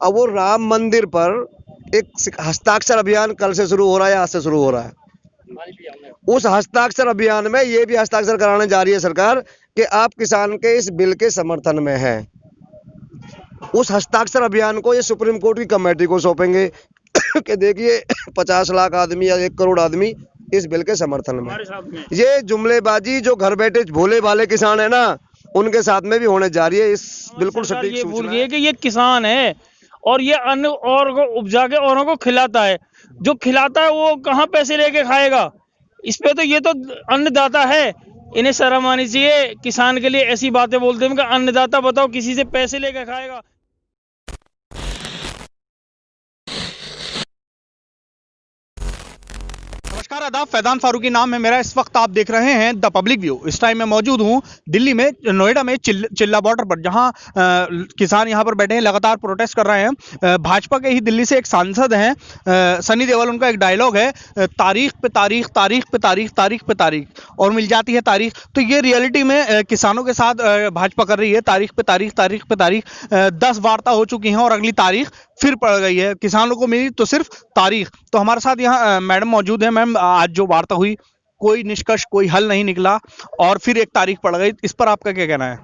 अब वो राम मंदिर पर एक हस्ताक्षर अभियान कल से शुरू हो रहा है या आज से शुरू हो रहा है। उस हस्ताक्षर अभियान में ये भी हस्ताक्षर कराने जा रही है सरकार कि आप किसान के इस बिल के समर्थन में हैं। उस हस्ताक्षर अभियान को ये सुप्रीम कोर्ट की कमेटी को सौंपेंगे कि देखिए 50 लाख आदमी या 1 करोड़ आदमी इस बिल के समर्थन में। ये जुमलेबाजी जो घर बैठे भोले भाले किसान है ना, उनके साथ में भी होने जा रही है। इस बिल्कुल सटीक ये भूल सूचना गई है कि ये किसान है और ये अन्न और को उपजा के औरों को खिलाता है। जो खिलाता है वो कहाँ पैसे लेके खाएगा? इस पे तो ये तो अन्नदाता है, इन्हें शर्म आनी चाहिए। किसान के लिए ऐसी बातें बोलते हैं कि अन्नदाता बताओ किसी से पैसे लेके खाएगा? नमस्कार, आदाब। फैजान फारूकी नाम है मेरा। इस वक्त आप देख रहे हैं द पब्लिक व्यू। इस टाइम मैं मौजूद हूं दिल्ली में, नोएडा में चिल्ला बॉर्डर पर, जहां किसान यहां पर बैठे हैं, लगातार प्रोटेस्ट कर रहे हैं। भाजपा के ही दिल्ली से एक सांसद हैं, सनी देओल। उनका एक डायलॉग है, तारीख पे तारीख, तारीख पे तारीख, तारीख पे तारीख, और मिल जाती है तारीख। तो ये रियलिटी में किसानों के साथ भाजपा कर रही है, तारीख पे तारीख, तारीख पे तारीख। 10 वार्ता हो चुकी हैं और अगली तारीख फिर पड़ गई है। किसानों को मिली तो सिर्फ तारीख। तो हमारे साथ यहाँ मैडम मौजूद है। मैम, आज जो वार्ता हुई, कोई निष्कर्ष, कोई हल नहीं निकला और फिर एक तारीख पड़ गई, इस पर आपका क्या कहना है?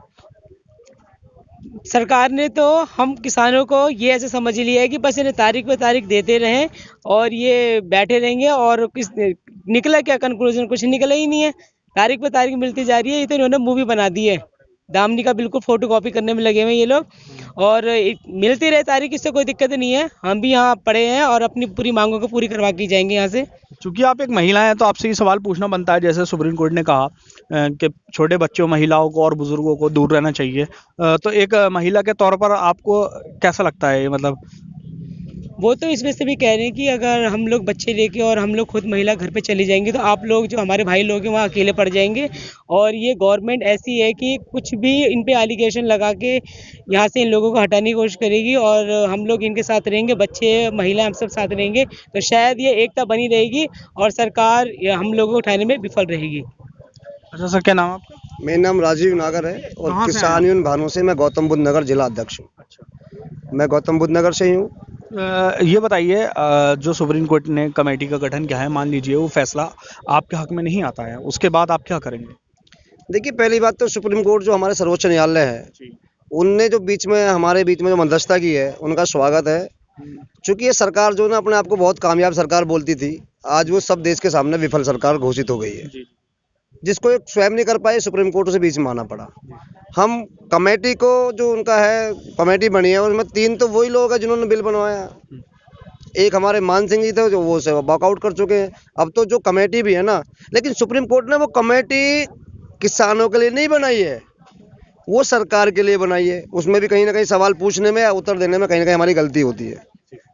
सरकार ने तो हम किसानों को ये ऐसे समझ लिया है कि बस इन्हें तारीख पे तारीख देते रहें और ये बैठे रहेंगे। और किस निकला क्या कंक्लूजन? कुछ निकला ही नहीं है। तारीख पे तारीख मिलती जा रही है। ये तो इन्होंने मूवी बना दी है, दामनी का बिल्कुल फोटो कॉपी करने में लगे हुए हैं ये लोग। और मिलती रहे तारीख, इससे कोई दिक्कत नहीं है। हम भी यहाँ पड़े हैं और अपनी पूरी मांगों को पूरी करवा के जाएंगे यहाँ से। चूंकि आप एक महिला हैं तो आपसे ये सवाल पूछना बनता है, जैसे सुप्रीम कोर्ट ने कहा कि छोटे बच्चों, महिलाओं को और बुजुर्गों को दूर रहना चाहिए। तो एक महिला के तौर पर आपको कैसा लगता है ये? मतलब वो तो इसमें से भी कह रहे हैं कि अगर हम लोग बच्चे लेके और हम लोग खुद महिला घर पे चली जाएंगी तो आप लोग, जो हमारे भाई लोग हैं, वहाँ अकेले पड़ जाएंगे। और ये गवर्नमेंट ऐसी है कि कुछ भी इन पे एलिगेशन लगा के यहाँ से इन लोगों को हटाने की कोशिश करेगी। और हम लोग इनके साथ रहेंगे, बच्चे, महिला, हम सब साथ रहेंगे, तो शायद ये एकता बनी रहेगी और सरकार हम लोगों को उठाने में विफल रहेगी। अच्छा सर, क्या नाम है आपका? मेरा नाम राजीव नागर है और कहाँ से किसान आए यूनियन भानु से मैं गौतम बुद्ध नगर जिला अध्यक्ष हूँ। मैं गौतम बुद्ध नगर से ही हूँ। ये बताइए, जो सुप्रीम कोर्ट ने कमेटी का गठन किया है, मान लीजिए वो फैसला आपके हक में नहीं आता है, उसके बाद आप क्या करेंगे? देखिए, पहली बात तो सुप्रीम कोर्ट जो हमारे सर्वोच्च न्यायालय है, उनने जो हमारे बीच में जो मध्यस्थता की है, उनका स्वागत है। चूंकि ये सरकार जो ना अपने आप को बहुत कामयाब सरकार बोलती थी, आज वो सब देश के सामने विफल सरकार घोषित हो गई है, जिसको एक स्वयं नहीं कर पाए, सुप्रीम कोर्ट से बीच में आना पड़ा। हम कमेटी को, जो उनका है कमेटी बनी है, उसमें 3 तो वही लोग हैं जिन्होंने बिल बनवाया। एक हमारे मान सिंह जी थे जो वो से वॉकआउट कर चुके हैं। अब तो जो कमेटी भी है ना, लेकिन सुप्रीम कोर्ट ने वो कमेटी किसानों के लिए नहीं बनाई है, वो सरकार के लिए बनाई है। उसमें भी कहीं ना कहीं सवाल पूछने में या उत्तर देने में कहीं ना कहीं हमारी गलती होती है।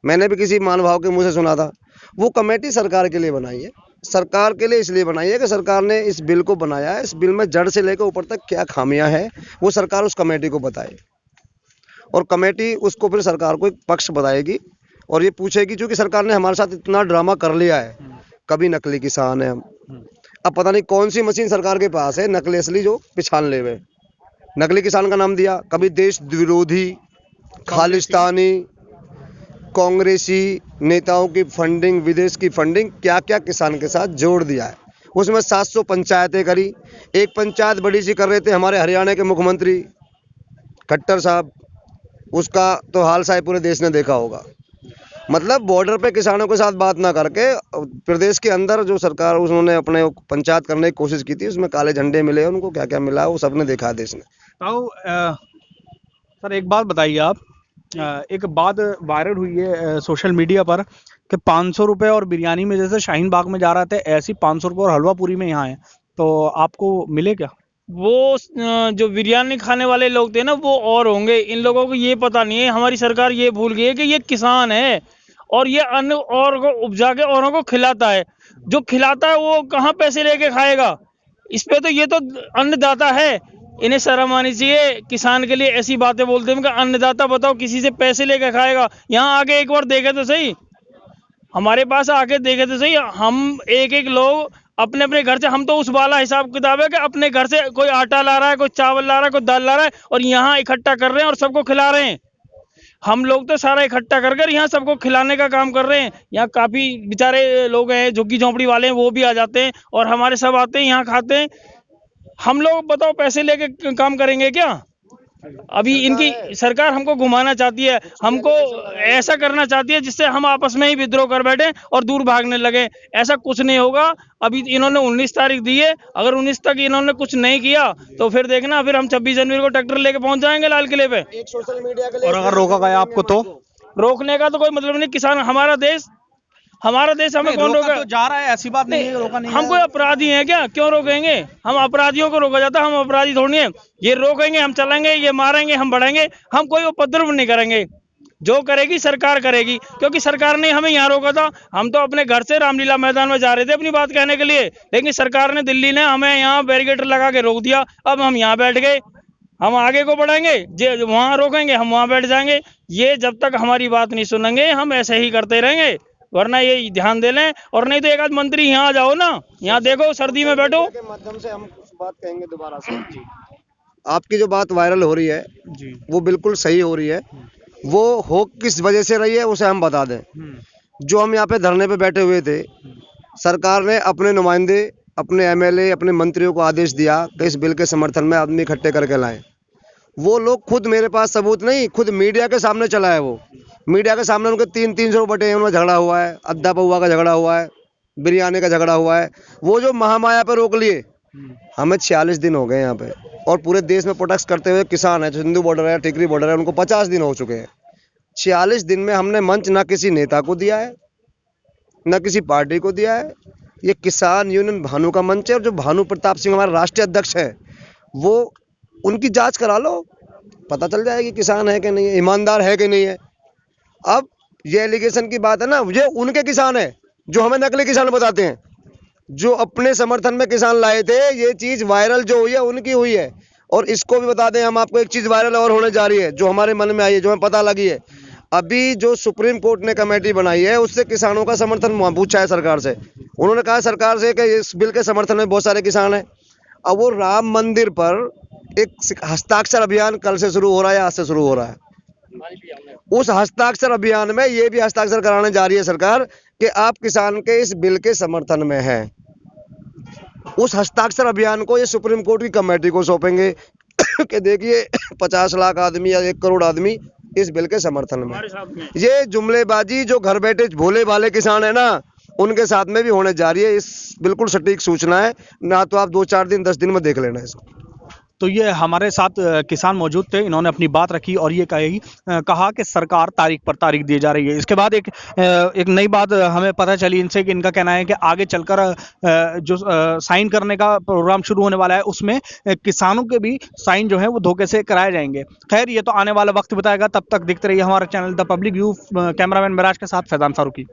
मैंने भी किसी महानुभाव के मुंह से सुना था, वो कमेटी सरकार के लिए बनाई है। सरकार के लिए इसलिए बनाई है कि सरकार ने इस बिल को बनाया है, इस बिल में जड़ से लेकर ऊपर तक क्या खामियां हैं वो सरकार उस कमेटी को बताए, और कमेटी उसको फिर सरकार को एक पक्ष बताएगी और ये पूछेगी, क्योंकि सरकार ने हमारे साथ इतना ड्रामा कर लिया है। कभी नकली किसान है हम, अब पता नहीं कौन सी मशीन सरकार के पास है नकली असली जो पिछान ले हुए, नकली किसान का नाम दिया। कभी देश विरोधी, खालिस्तानी, कांग्रेसी नेताओं की फंडिंग, विदेश की फंडिंग, क्या क्या किसान के साथ जोड़ दिया है। उसमें 700 पंचायतें करी। एक पंचायत बड़ी सी कर रहे थे हमारे हरियाणा के मुख्यमंत्री खट्टर साहब, उसका तो हाल शायद पूरे देश ने देखा होगा। मतलब बॉर्डर पे किसानों के साथ बात ना करके प्रदेश के अंदर जो सरकार उन्होंने अपने पंचायत करने की कोशिश की थी, उसमें काले झंडे मिले, उनको क्या क्या मिला वो सबने देखा देश ने। तो सर एक बात बताइए आप, एक बात वायरल हुई है सोशल मीडिया पर कि 500 रुपये और बिरयानी में, जैसे शाहीन बाग में जा रहा था, ऐसी 500 रुपये और हलवा पूरी में यहाँ है, तो आपको मिले क्या? वो जो बिरयानी खाने वाले लोग थे ना, वो और होंगे। इन लोगों को ये पता नहीं है, हमारी सरकार ये भूल गई है कि ये किसान है और ये अन्न और को उपजा के औरों को खिलाता है। जो खिलाता है वो कहाँ पैसे लेके खाएगा? इस पे तो ये तो अन्नदाता है, इन्हें शर्म आनी चाहिए। किसान के लिए ऐसी बातें बोलते हैं कि अन्नदाता बताओ किसी से पैसे लेके खाएगा? यहाँ आके एक बार देखे तो सही, हमारे पास आके देखे तो सही। हम एक एक लोग अपने अपने घर से, हम तो उस वाला हिसाब किताब है कि अपने घर से कोई आटा ला रहा है, कोई चावल ला रहा है, कोई दाल ला रहा है और यहाँ इकट्ठा कर रहे हैं और सबको खिला रहे हैं। हम लोग तो सारा इकट्ठा कर कर यहाँ सबको खिलाने का काम कर रहे हैं। यहाँ काफी बेचारे लोग हैं, झुग्गी झोंपड़ी वाले हैं, वो भी आ जाते हैं और हमारे सब आते हैं, यहाँ खाते हैं। हम लोग बताओ पैसे लेके काम करेंगे क्या? अभी इनकी सरकार हमको घुमाना चाहती है, हमको ऐसा करना चाहती है जिससे हम आपस में ही विद्रोह कर बैठे और दूर भागने लगे। ऐसा कुछ नहीं होगा। अभी इन्होंने 19 तारीख दी है, अगर 19 तक इन्होंने कुछ नहीं किया तो फिर देखना, फिर हम 26 जनवरी को ट्रैक्टर लेके पहुंच जाएंगे लाल किले पे। एक सोशल मीडिया के लिए और अगर रोका गया आपको तो? रोकने का तो कोई मतलब नहीं। किसान हमारा देश हमें कौन रोका? तो जा रहा है, ऐसी बात नहीं है, रोका नहीं हम है। कोई अपराधी हैं क्या? क्यों रोकेंगे? हम अपराधियों को रोका जाता, हम अपराधी थोड़ी हैं। ये रोकेंगे, हम चलेंगे, ये मारेंगे, हम बढ़ेंगे, हम कोई उपद्रव नहीं करेंगे। जो करेगी सरकार करेगी, क्योंकि सरकार ने हमें यहाँ रोका था। हम तो अपने घर से रामलीला मैदान में जा रहे थे अपनी बात कहने के लिए, लेकिन सरकार ने, दिल्ली ने हमें यहाँ बैरिकेड लगा के रोक दिया। अब हम यहाँ बैठ गए, हम आगे को बढ़ेंगे, जो वहाँ रोकेंगे हम वहाँ बैठ जाएंगे। ये जब तक हमारी बात नहीं सुनेंगे हम ऐसे ही करते रहेंगे, वरना ये ध्यान दे लें। और नहीं तो एक आध मंत्री यहाँ आ जाओ ना, यहाँ देखो सर्दी में बैठो। के माध्यम से हम कुछ बात कहेंगे दोबारा से। आपकी जो बात वायरल हो रही है जी। वो बिल्कुल सही हो रही है। वो हो किस वजह से रही है उसे हम बता दें। जो हम यहाँ पे धरने पे बैठे हुए थे, सरकार ने अपने नुमाइंदे, अपने एमएलए, अपने मंत्रियों को आदेश दिया कि इस बिल के समर्थन में आदमी इकट्ठे करके लाएं। वो लोग खुद, मेरे पास सबूत नहीं, खुद मीडिया के सामने चला है। वो मीडिया के सामने उनके 300 बटे हैं, उनमें झगड़ा हुआ है, अद्दा पौआ का झगड़ा हुआ है, बिरयानी का झगड़ा हुआ है। वो जो महामाया पे रोक लिए, हमें 46 दिन हो गए यहाँ पे, और पूरे देश में प्रोटेस्ट करते हुए किसान है, जो सिंधु बॉर्डर है, टिकरी बॉर्डर है, उनको 50 दिन हो चुके हैं। 46 दिन में हमने मंच ना किसी नेता को दिया है, ना किसी पार्टी को दिया है। ये किसान यूनियन भानु का मंच है, और जो भानु प्रताप सिंह हमारे राष्ट्रीय अध्यक्ष है, वो उनकी जांच करा लो, पता चल जाएगी किसान है कि नहीं है, ईमानदार है कि नहीं है। अब ये एलिगेशन की बात है ना, ये उनके किसान है जो हमें नकली किसान बताते हैं, जो अपने समर्थन में किसान लाए थे। ये चीज वायरल जो हुई है उनकी हुई है। और इसको भी बता दें हम आपको, एक चीज वायरल और होने जा रही है जो हमारे मन में आई है, जो हमें पता लगी है। अभी जो सुप्रीम कोर्ट ने कमेटी बनाई है, उससे किसानों का समर्थन पूछा है सरकार से। उन्होंने कहा सरकार से कि इस बिल के समर्थन में बहुत सारे किसान हैं। अब वो राम मंदिर पर एक हस्ताक्षर अभियान कल से शुरू हो रहा है, आज से शुरू हो रहा है। उस हस्ताक्षर अभियान में ये भी हस्ताक्षर कराने जा रही है सरकार कि आप किसान के इस बिल के समर्थन में हैं। उस हस्ताक्षर अभियान को ये सुप्रीम कोर्ट की कमेटी को सौंपेंगे कि देखिए 50 लाख आदमी या 1 करोड़ आदमी इस बिल के समर्थन में। ये जुमलेबाजी जो घर बैठे भोले भाले किसान है ना, उनके साथ में भी होने जा रही है। इस बिल्कुल सटीक सूचना है ना, तो आप 2-4 दिन 10 दिन में देख लेना इसको। तो ये हमारे साथ किसान मौजूद थे, इन्होंने अपनी बात रखी और ये कहा कि सरकार तारीख पर तारीख दी जा रही है। इसके बाद एक नई बात हमें पता चली इनसे कि इनका कहना है कि आगे चलकर जो साइन करने का प्रोग्राम शुरू होने वाला है, उसमें किसानों के भी साइन जो है वो धोखे से कराए जाएंगे। खैर, ये तो आने वाला वक्त बताएगा। तब तक देखते रहिए हमारा channel the public view. Cameraman Miraj के साथ फैजान फारूकी।